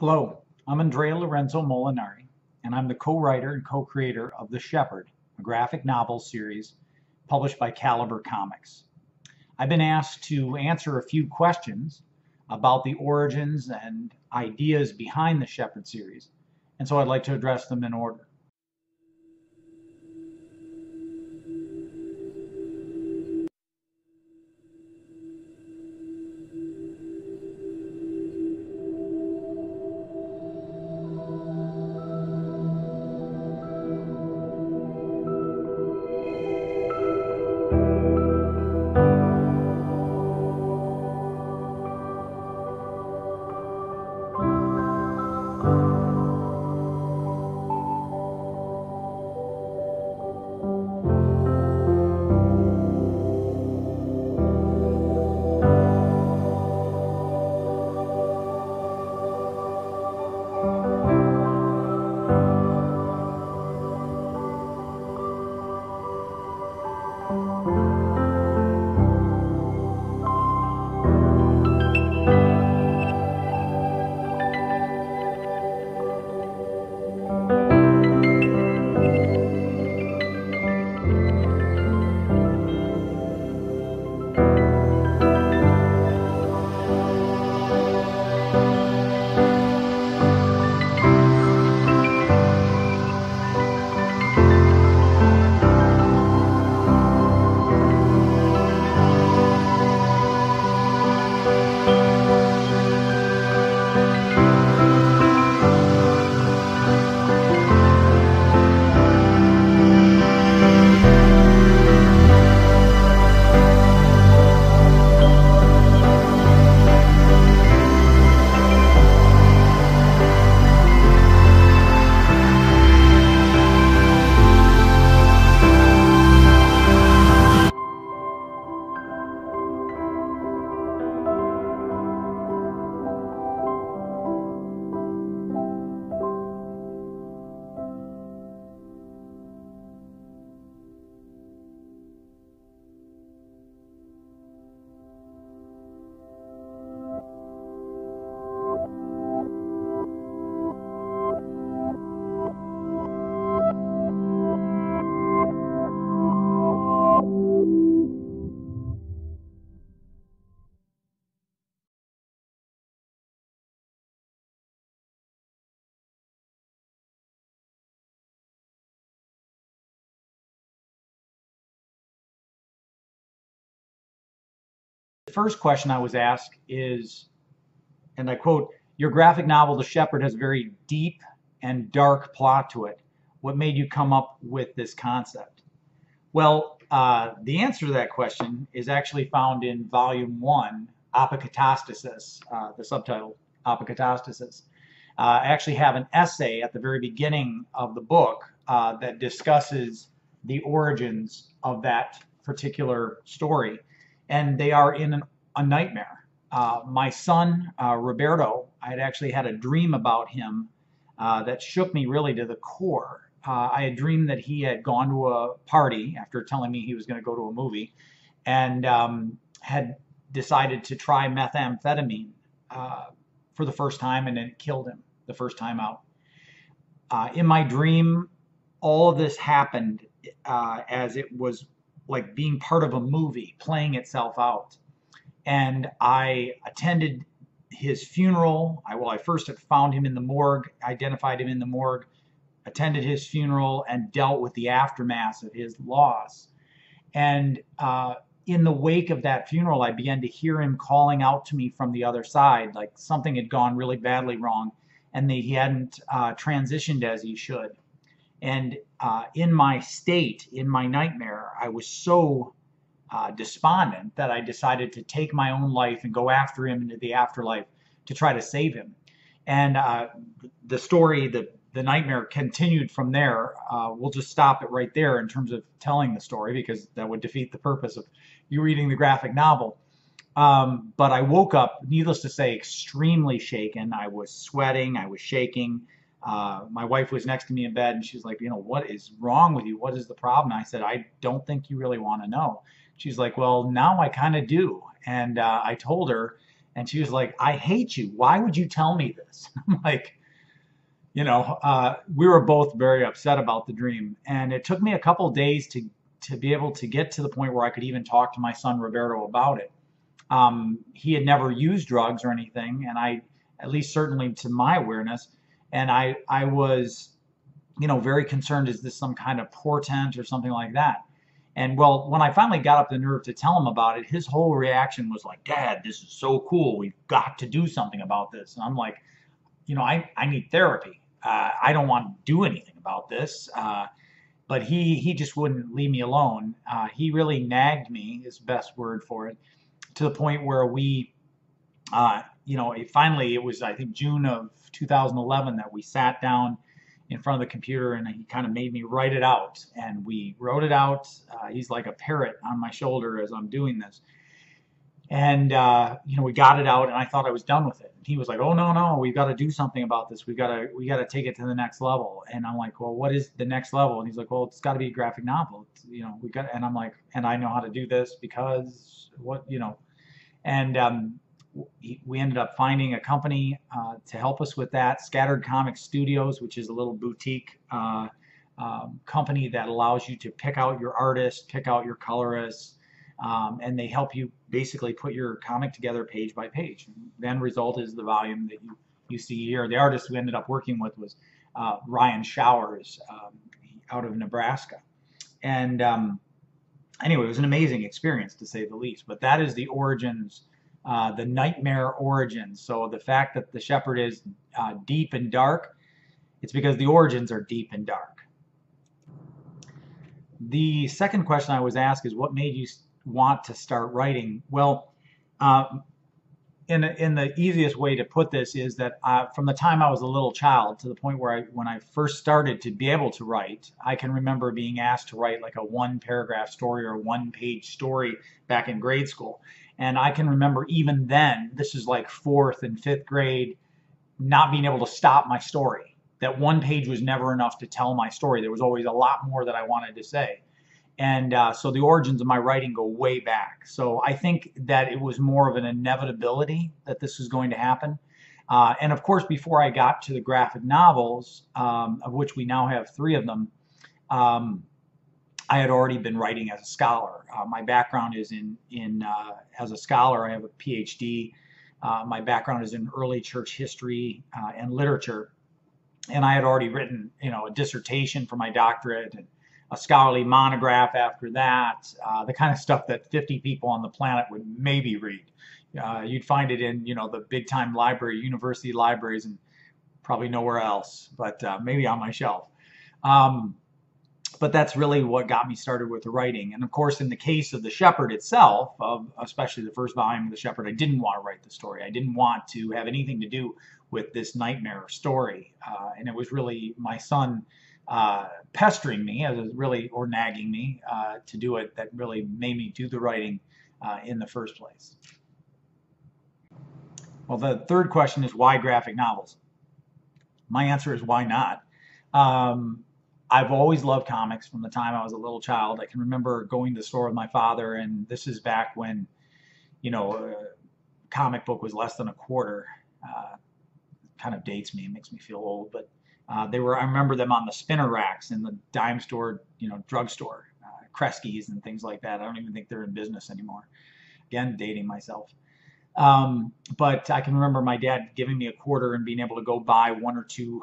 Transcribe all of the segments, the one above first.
Hello, I'm Andrea Lorenzo Molinari, and I'm the co-writer and co-creator of The Shepherd, a graphic novel series published by Caliber Comics. I've been asked to answer a few questions about the origins and ideas behind the Shepherd series, and so I'd like to address them in order. The first question I was asked is, and I quote, "Your graphic novel, The Shepherd, has a very deep and dark plot to it. What made you come up with this concept?" Well, the answer to that question is actually found in Volume 1, Apocatastasis, the subtitle, Apocatastasis. I actually have an essay at the very beginning of the book that discusses the origins of that particular story, and they are in a nightmare. My son, Roberto, I had actually had a dream about him that shook me really to the core. I had dreamed that he had gone to a party after telling me he was going to go to a movie and had decided to try methamphetamine for the first time, and it killed him the first time out. In my dream, all of this happened as it was like being part of a movie playing itself out. And I attended his funeral. I first had found him in the morgue, identified him in the morgue, attended his funeral, and dealt with the aftermath of his loss. And in the wake of that funeral, I began to hear him calling out to me from the other side, like something had gone really badly wrong, and he hadn't transitioned as he should. And in my state, in my nightmare, I was so despondent that I decided to take my own life and go after him into the afterlife to try to save him. And the story, the nightmare continued from there. We'll just stop it right there in terms of telling the story because that would defeat the purpose of you reading the graphic novel. But I woke up, needless to say, extremely shaken. I was sweating, I was shaking. My wife was next to me in bed and she's like, what is wrong with you? What is the problem? I said, I don't think you really want to know. She's like, well, now I kind of do. And I told her, And she was like, I hate you. Why would you tell me this? I'm like, we were both very upset about the dream. And it took me a couple days to be able to get to the point where I could even talk to my son Roberto about it. He had never used drugs or anything, and I, at least certainly to my awareness, and I was, very concerned, is this some kind of portent or something like that? And well, when I finally got up the nerve to tell him about it, his whole reaction was like, Dad, this is so cool. We've got to do something about this. And I'm like, I need therapy. I don't want to do anything about this. But he just wouldn't leave me alone. He really nagged me, is the best word for it, to the point where we, finally, it was, I think, June of 2011 that we sat down in front of the computer and he kind of made me write it out. And we wrote it out. He's like a parrot on my shoulder as I'm doing this. And, we got it out and I thought I was done with it. And he was like, oh, no, we've got to do something about this. We got to take it to the next level. And I'm like, well, what is the next level? And he's like, well, it's got to be a graphic novel. And I'm like, and I know how to do this because and we ended up finding a company to help us with that, Scattered Comic Studios, which is a little boutique company that allows you to pick out your artist, pick out your colorist, and they help you basically put your comic together page by page. The end result is the volume that you see here. The artist we ended up working with was Ryan Showers out of Nebraska. And anyway, it was an amazing experience to say the least. But that is the origins, the nightmare origins. So the fact that the Shepherd is deep and dark, it's because the origins are deep and dark. The second question I was asked is, what made you want to start writing? Well, in the easiest way to put this is that from the time I was a little child to the point where when I first started to be able to write, I can remember being asked to write like a 1-paragraph story or a 1-page story back in grade school. And I can remember even then, this is like 4th and 5th grade, not being able to stop my story. That 1 page was never enough to tell my story. There was always a lot more that I wanted to say. And so the origins of my writing go way back. So I think that it was more of an inevitability that this was going to happen. And of course, before I got to the graphic novels, of which we now have 3 of them, I had already been writing as a scholar. My background is as a scholar. I have a PhD. My background is in early church history and literature. And I had already written, a dissertation for my doctorate and a scholarly monograph after that, the kind of stuff that 50 people on the planet would maybe read. You'd find it in, the big time university libraries, and probably nowhere else, but maybe on my shelf. But that's really what got me started with the writing. And of course, in the case of The Shepherd itself, especially the first volume of The Shepherd, I didn't want to write the story. I didn't want to have anything to do with this nightmare story. And it was really my son pestering me, or nagging me to do it, that really made me do the writing in the first place. Well, the third question is, why graphic novels? My answer is, why not? I've always loved comics from the time I was a little child. I can remember going to the store with my father, and this is back when, a comic book was less than a quarter. Kind of dates me, it makes me feel old, but I remember them on the spinner racks in the dime store, drugstore, Kresge's and things like that. I don't even think they're in business anymore. Again, dating myself. But I can remember my dad giving me a quarter and being able to go buy 1 or 2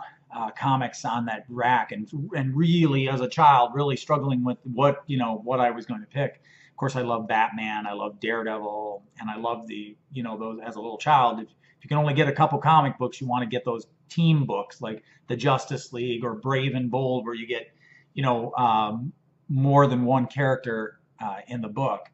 comics on that rack, and really, as a child, really struggling with what I was going to pick. Of course, I love Batman, I love Daredevil, and I love those as a little child. If you can only get a couple comic books, you want to get those team books like the Justice League or Brave and Bold, where you get more than one character in the book.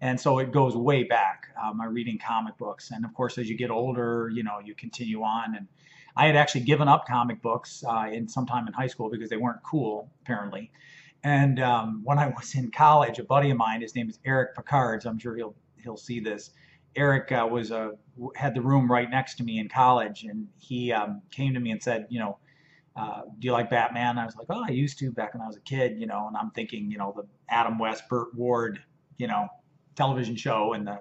And so it goes way back, my reading comic books. And of course, as you get older, you continue on. And I had actually given up comic books sometime in high school because they weren't cool, apparently. And when I was in college, a buddy of mine, his name is Eric Picard, so I'm sure he'll see this. Eric had the room right next to me in college, and he came to me and said, do you like Batman? I was like, oh, I used to back when I was a kid, and I'm thinking, the Adam West, Burt Ward, television show, and the,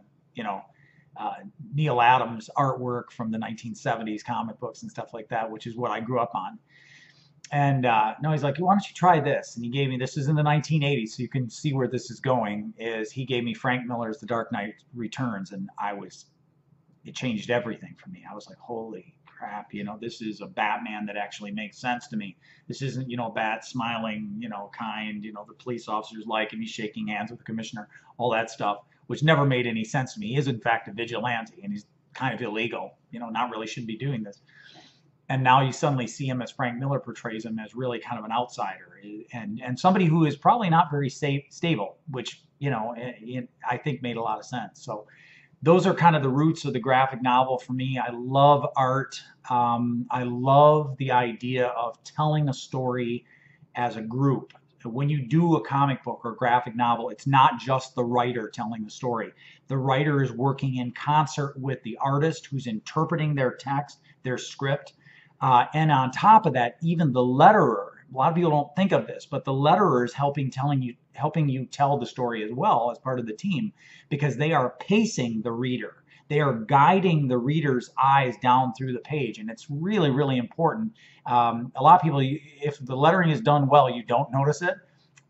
Neil Adams artwork from the 1970s comic books and stuff like that, which is what I grew up on. And no, he's like, why don't you try this? And he gave me, this is in the 1980s, so you can see where this is going, is he gave me Frank Miller's The Dark Knight Returns, and it changed everything for me. I was like, holy crap, this is a Batman that actually makes sense to me. This isn't, Bat smiling, kind, the police officers like him, he's shaking hands with the commissioner, all that stuff, which never made any sense to me. He is, in fact, a vigilante, and he's kind of illegal, not really should be doing this. And now you suddenly see him, as Frank Miller portrays him, as really kind of an outsider and somebody who is probably not very stable, which, I think made a lot of sense. So those are kind of the roots of the graphic novel for me. I love art. I love the idea of telling a story as a group. When you do a comic book or graphic novel, it's not just the writer telling the story. The writer is working in concert with the artist who's interpreting their text, their script. And on top of that, even the letterer, a lot of people don't think of this, but the letterer is helping you tell the story as well as part of the team, because they are pacing the reader. They are guiding the reader's eyes down through the page, and it's really, really important. A lot of people, if the lettering is done well, you don't notice it.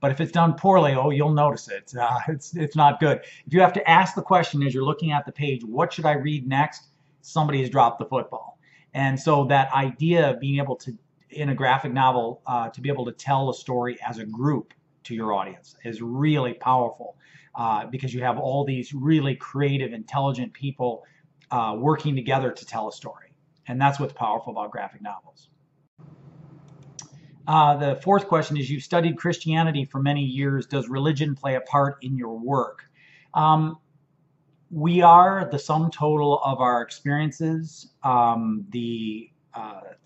But if it's done poorly, you'll notice it. It's not good. If you have to ask the question as you're looking at the page, what should I read next? Somebody has dropped the football. And so that idea of being able to, in a graphic novel, to be able to tell a story as a group to your audience is really powerful, because you have all these really creative, intelligent people working together to tell a story. And that's what's powerful about graphic novels. The fourth question is, you've studied Christianity for many years. Does religion play a part in your work? We are the sum total of our experiences, the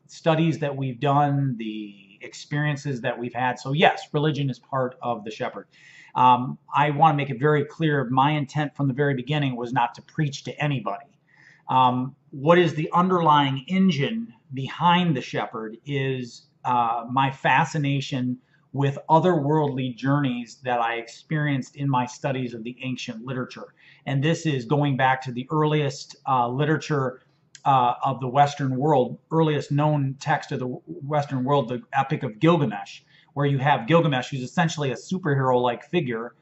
studies that we've done, the experiences that we've had. So yes, religion is part of The Shepherd. I want to make it very clear, my intent from the very beginning was not to preach to anybody. What is the underlying engine behind The Shepherd is my fascination with otherworldly journeys that I experienced in my studies of the ancient literature. And this is going back to the earliest literature of the Western world, earliest known text of the Western world, the Epic of Gilgamesh, where you have Gilgamesh, who's essentially a superhero-like figure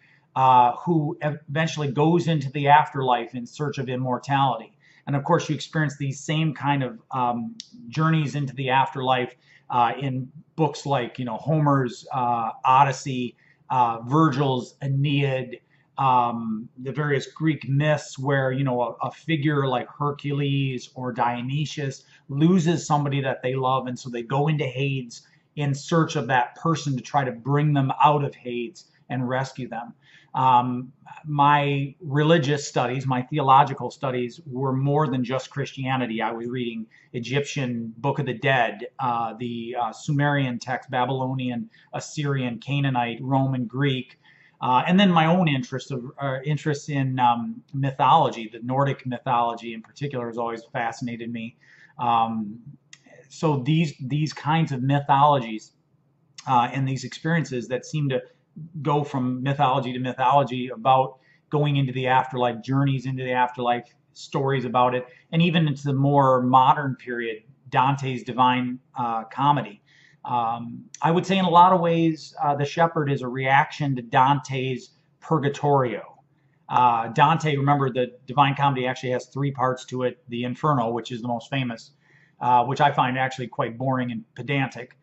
who eventually goes into the afterlife in search of immortality. And of course, you experience these same kind of journeys into the afterlife in books like, Homer's Odyssey, Virgil's Aeneid, the various Greek myths where, a figure like Hercules or Dionysius loses somebody that they love, and so they go into Hades in search of that person to try to bring them out of Hades and rescue them. My religious studies, my theological studies, were more than just Christianity. I was reading Egyptian Book of the Dead, the Sumerian text, Babylonian, Assyrian, Canaanite, Roman, Greek, and then my own interests in mythology. The Nordic mythology in particular has always fascinated me. So these kinds of mythologies and these experiences that seem to go from mythology to mythology about going into the afterlife, journeys into the afterlife, stories about it, and even into the more modern period, Dante's Divine Comedy. I would say in a lot of ways, The Shepherd is a reaction to Dante's Purgatorio. Dante, remember, the Divine Comedy actually has 3 parts to it: the Inferno, which is the most famous, which I find actually quite boring and pedantic,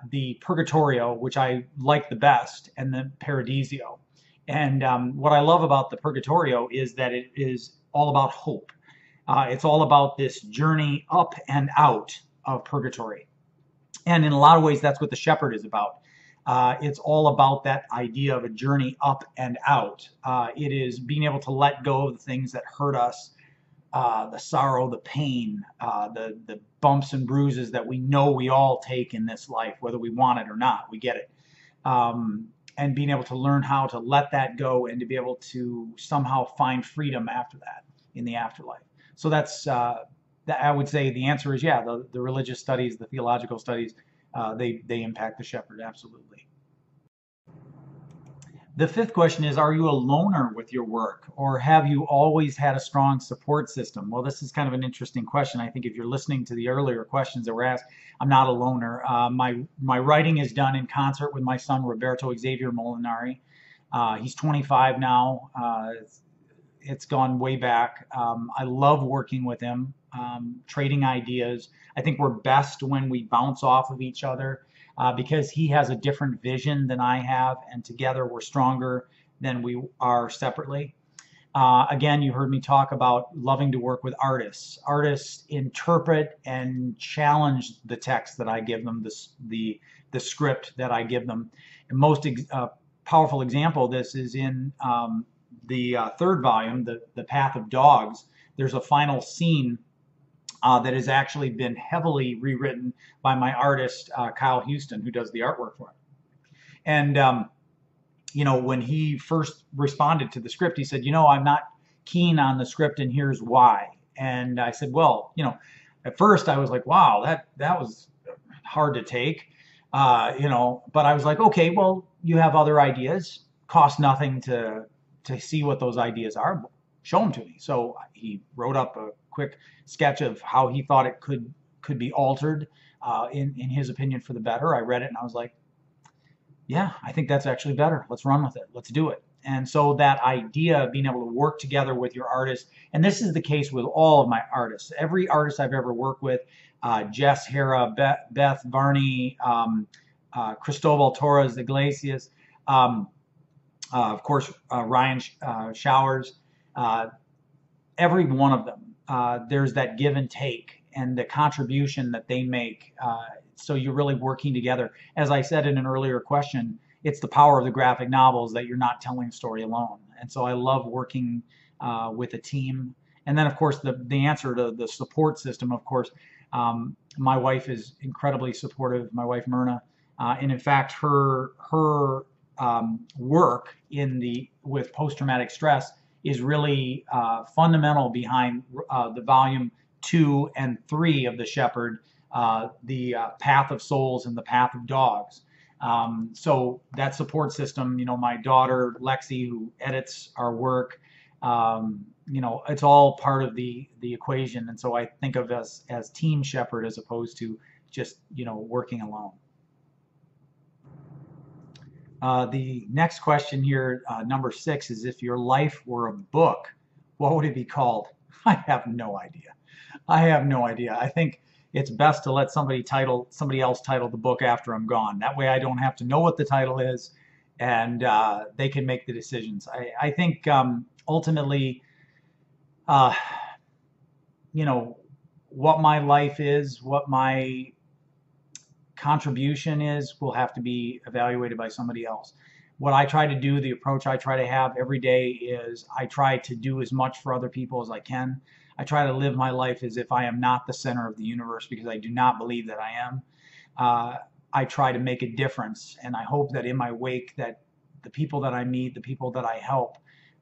the Purgatorio, which I like the best, and the Paradiso. And what I love about the Purgatorio is that it is all about hope. It's all about this journey up and out of purgatory. And in a lot of ways, that's what The Shepherd is about. It's all about that idea of a journey up and out. It is being able to let go of the things that hurt us, the sorrow, the pain, the bumps and bruises that we know we all take in this life, whether we want it or not, we get it. And being able to learn how to let that go and to be able to somehow find freedom after that in the afterlife. So that's, I would say the answer is, yeah, the religious studies, the theological studies, they impact The Shepherd, absolutely. The fifth question is, are you a loner with your work, or have you always had a strong support system? Well, this is kind of an interesting question. I think if you're listening to the earlier questions that were asked, I'm not a loner. My writing is done in concert with my son, Roberto Xavier Molinari. He's 25 now. It's gone way back. I love working with him, trading ideas. I think we're best when we bounce off of each other, because he has a different vision than I have, and together we're stronger than we are separately. Again, you heard me talk about loving to work with artists. Artists interpret and challenge the text that I give them, the script that I give them. The most powerful example of this is in the third volume, the Path of Dogs. There's a final scene that has actually been heavily rewritten by my artist, Kyle Houston, who does the artwork for it. And, when he first responded to the script, he said, I'm not keen on the script, and here's why. And I said, well, at first I was like, wow, that was hard to take, but I was like, okay, well, you have other ideas, cost nothing to see what those ideas are, show them to me. So he wrote up a quick sketch of how he thought it could be altered, in his opinion, for the better. I read it and I was like, yeah, I think that's actually better. Let's run with it. Let's do it. And so that idea of being able to work together with your artist, and this is the case with all of my artists. Every artist I've ever worked with, Jess, Hera, Beth, Barney, Cristobal Torres Iglesias, of course, Ryan Showers, every one of them, there's that give and take and the contribution that they make. So you're really working together. As I said in an earlier question, it's the power of the graphic novels that you're not telling a story alone. And so I love working with a team. And then, of course, the answer to the support system, of course, my wife is incredibly supportive, my wife Myrna. And in fact, her work with post-traumatic stress is really fundamental behind the volume 2 and 3 of The Shepherd, the Path of Souls and the Path of Dogs. So that support system, my daughter Lexi, who edits our work, it's all part of the equation. And so I think of us as Team Shepherd as opposed to just, working alone. The next question here, number 6, is if your life were a book, what would it be called? I have no idea. I think it's best to let somebody else title the book after I'm gone. That way I don't have to know what the title is, and they can make the decisions. I think ultimately, what my life is, what my contribution is, will have to be evaluated by somebody else. What I try to do, the approach I try to have every day, is I try to do as much for other people as I can. I try to live my life as if I am not the center of the universe, because I do not believe that I am. I try to make a difference, and I hope that in my wake, that the people that I meet, the people that I help,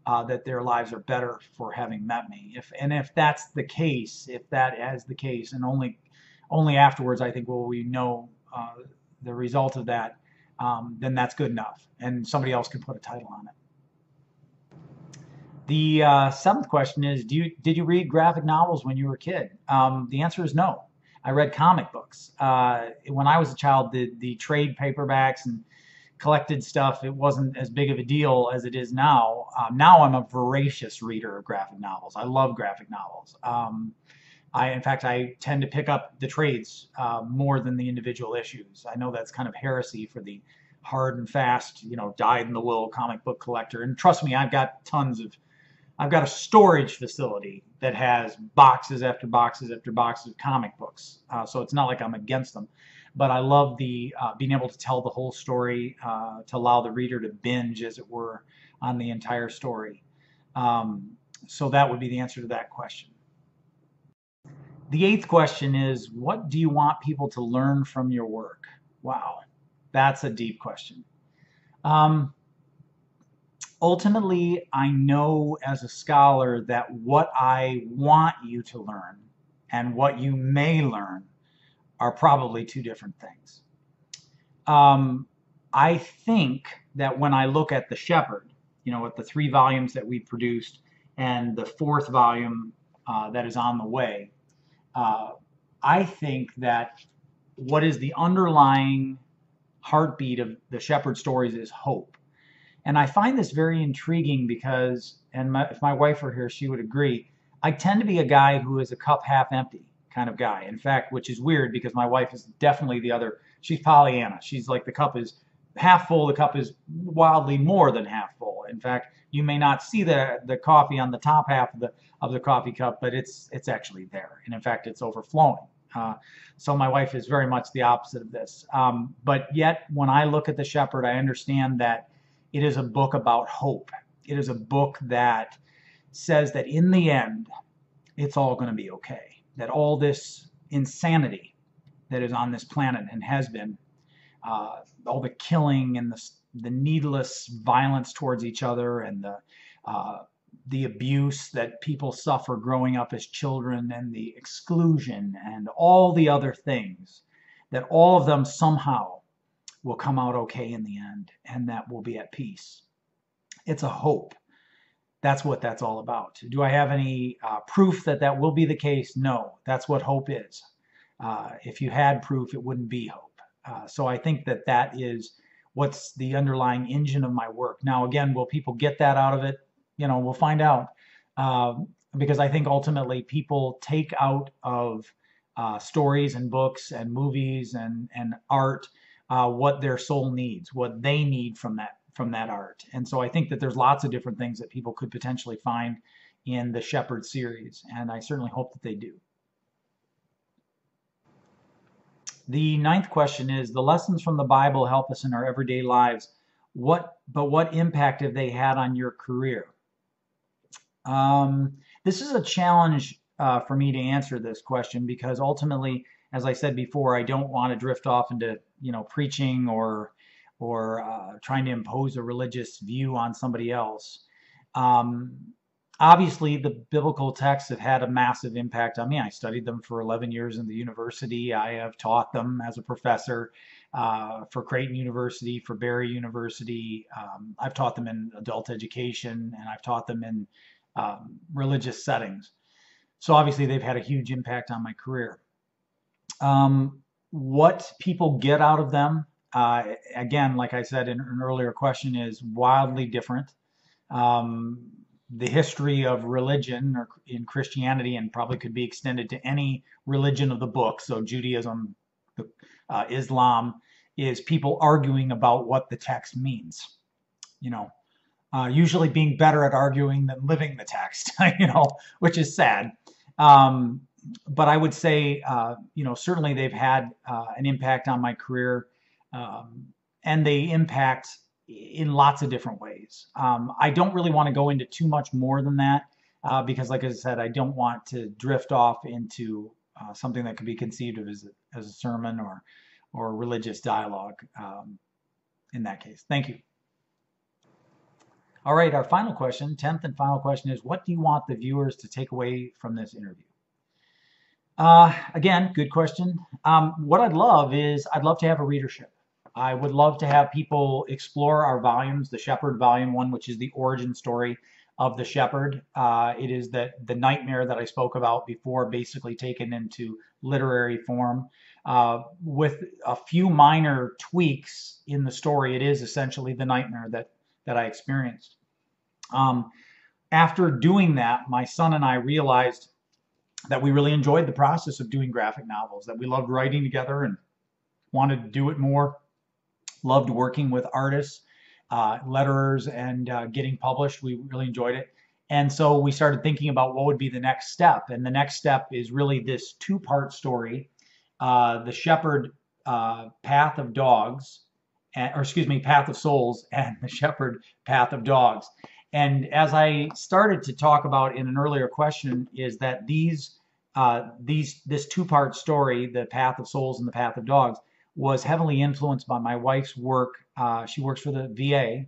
that their lives are better for having met me. If that's the case, and only afterwards, I think, will we know the result of that, then that's good enough, and somebody else can put a title on it. The 7th question is, did you read graphic novels when you were a kid? The answer is no. I read comic books. When I was a child, the trade paperbacks and collected stuff, it wasn't as big of a deal as it is now. Now I'm a voracious reader of graphic novels. I love graphic novels. In fact, I tend to pick up the trades more than the individual issues. I know that's kind of heresy for the hard and fast, dyed-in-the-wool comic book collector. And trust me, I've got a storage facility that has boxes after boxes after boxes of comic books. So it's not like I'm against them. But I love the being able to tell the whole story, to allow the reader to binge, as it were, on the entire story. So that would be the answer to that question. The 8th question is, what do you want people to learn from your work? Wow, that's a deep question. Ultimately, I know as a scholar that what I want you to learn and what you may learn are probably two different things. I think that when I look at The Shepherd, at the 3 volumes that we've produced and the 4th volume that is on the way, I think that what is the underlying heartbeat of the Shepherd stories is hope. And I find this very intriguing because, and if my wife were here, she would agree, I tend to be a guy who is a cup half empty kind of guy. In fact, which is weird because my wife is definitely the other. She's Pollyanna. She's like, the cup is half full, the cup is wildly more than half full. In fact, you may not see the coffee on the top half of the coffee cup, but it's actually there. And in fact, it's overflowing. So my wife is very much the opposite of this. But yet, when I look at The Shepherd, I understand that it is a book about hope. It is a book that says that in the end, it's all going to be okay. That all this insanity that is on this planet and has been, all the killing and the needless violence towards each other and the abuse that people suffer growing up as children and the exclusion and all the other things, that all of them somehow will come out okay in the end, and that we'll be at peace. It's a hope. That's what that's all about. Do I have any proof that that will be the case? No. That's what hope is. If you had proof, it wouldn't be hope. So I think that that is what's the underlying engine of my work. Now, again, will people get that out of it? We'll find out. Because I think ultimately people take out of stories and books and movies and art what their soul needs, what they need from that art. And so I think that there's lots of different things that people could potentially find in the Shepherd series, and I certainly hope that they do. The 9th question is, the lessons from the Bible help us in our everyday lives. What impact have they had on your career? This is a challenge for me to answer this question because ultimately, as I said before, I don't want to drift off into preaching or trying to impose a religious view on somebody else. Obviously, the biblical texts have had a massive impact on me. I studied them for 11 years in the university. I have taught them as a professor for Creighton University, for Barry University. I've taught them in adult education, and I've taught them in religious settings. So obviously, they've had a huge impact on my career. What people get out of them, again, like I said in an earlier question, is wildly different. The history of religion or in Christianity, and probably could be extended to any religion of the book, so Judaism, Islam, is people arguing about what the text means. Usually being better at arguing than living the text, which is sad. But I would say, certainly they've had an impact on my career, and they impact in lots of different ways. I don't really want to go into too much more than that because, like I said, I don't want to drift off into something that could be conceived of as a sermon or religious dialogue in that case. Thank you. All right, our final question, 10th and final question is, what do you want the viewers to take away from this interview? Again, good question. What I'd love to have a readership. I would love to have people explore our volumes, the Shepherd Volume 1, which is the origin story of the Shepherd. It is the nightmare that I spoke about before, basically taken into literary form. With a few minor tweaks in the story, it is essentially the nightmare that I experienced. After doing that, my son and I realized that we really enjoyed the process of doing graphic novels, that we loved writing together and wanted to do it more. Loved working with artists, letterers, and getting published. We really enjoyed it. And so we started thinking about what would be the next step. And the next step is really this 2-part story, the Shepherd Path of Dogs, Path of Souls, and the Shepherd Path of Dogs. And as I started to talk about in an earlier question, is that this 2-part story, the Path of Souls and the Path of Dogs, was heavily influenced by my wife's work. She works for the VA,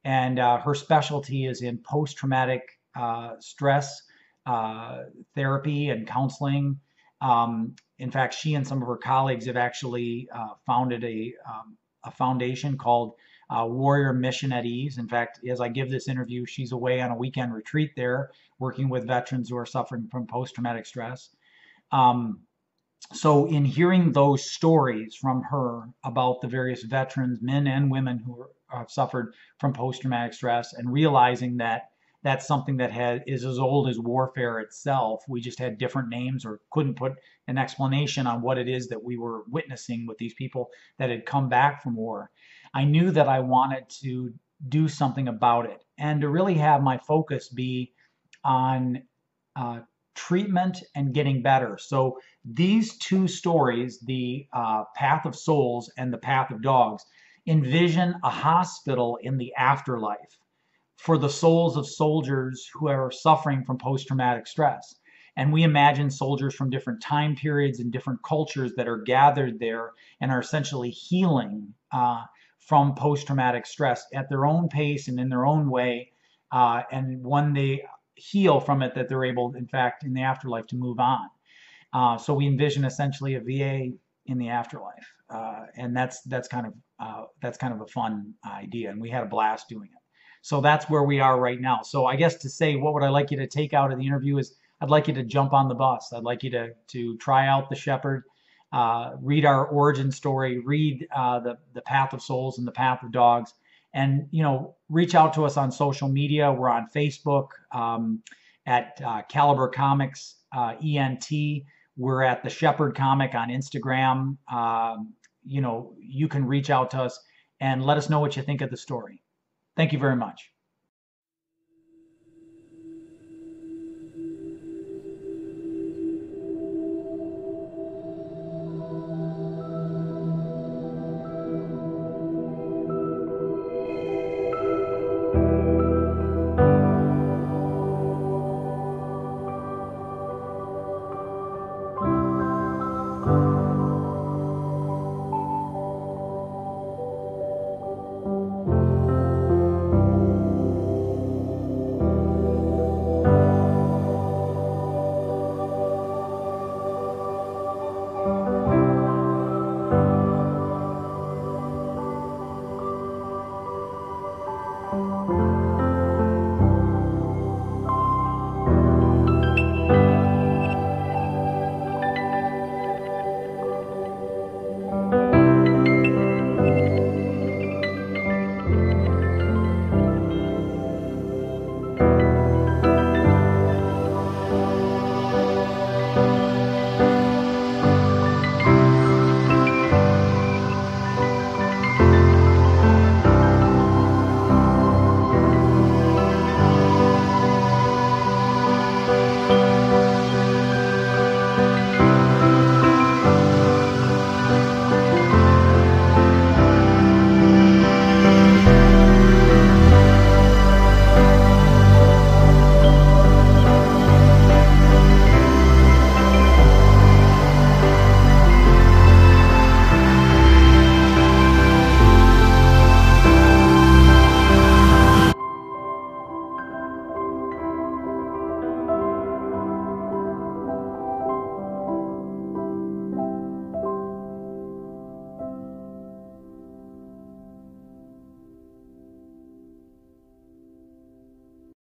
and her specialty is in post-traumatic stress therapy and counseling. In fact, she and some of her colleagues have actually founded a foundation called Warrior Mission at Ease. In fact, as I give this interview, she's away on a weekend retreat there, working with veterans who are suffering from post-traumatic stress. So in hearing those stories from her about the various veterans, men and women who have suffered from post-traumatic stress, and realizing that that's something that is as old as warfare itself. We just had different names or couldn't put an explanation on what it is that we were witnessing with these people that had come back from war. I knew that I wanted to do something about it and to really have my focus be on treatment and getting better. So these two stories, the Path of Souls and the Path of Dogs, envision a hospital in the afterlife for the souls of soldiers who are suffering from post-traumatic stress. And we imagine soldiers from different time periods and different cultures that are gathered there and are essentially healing from post-traumatic stress at their own pace and in their own way. And when they heal from it, that they're able, in fact, in the afterlife to move on. So we envision essentially a VA in the afterlife, and that's kind of a fun idea, and we had a blast doing it. So that's where we are right now. So I guess to say, what would I like you to take out of the interview is, I'd like you to jump on the bus. I'd like you to try out the Shepherd, read our origin story, read the Path of Souls and the Path of Dogs, and reach out to us on social media. We're on Facebook at Caliber Comics ENT. We're at the Shepherd Comic on Instagram. You can reach out to us and let us know what you think of the story. Thank you very much.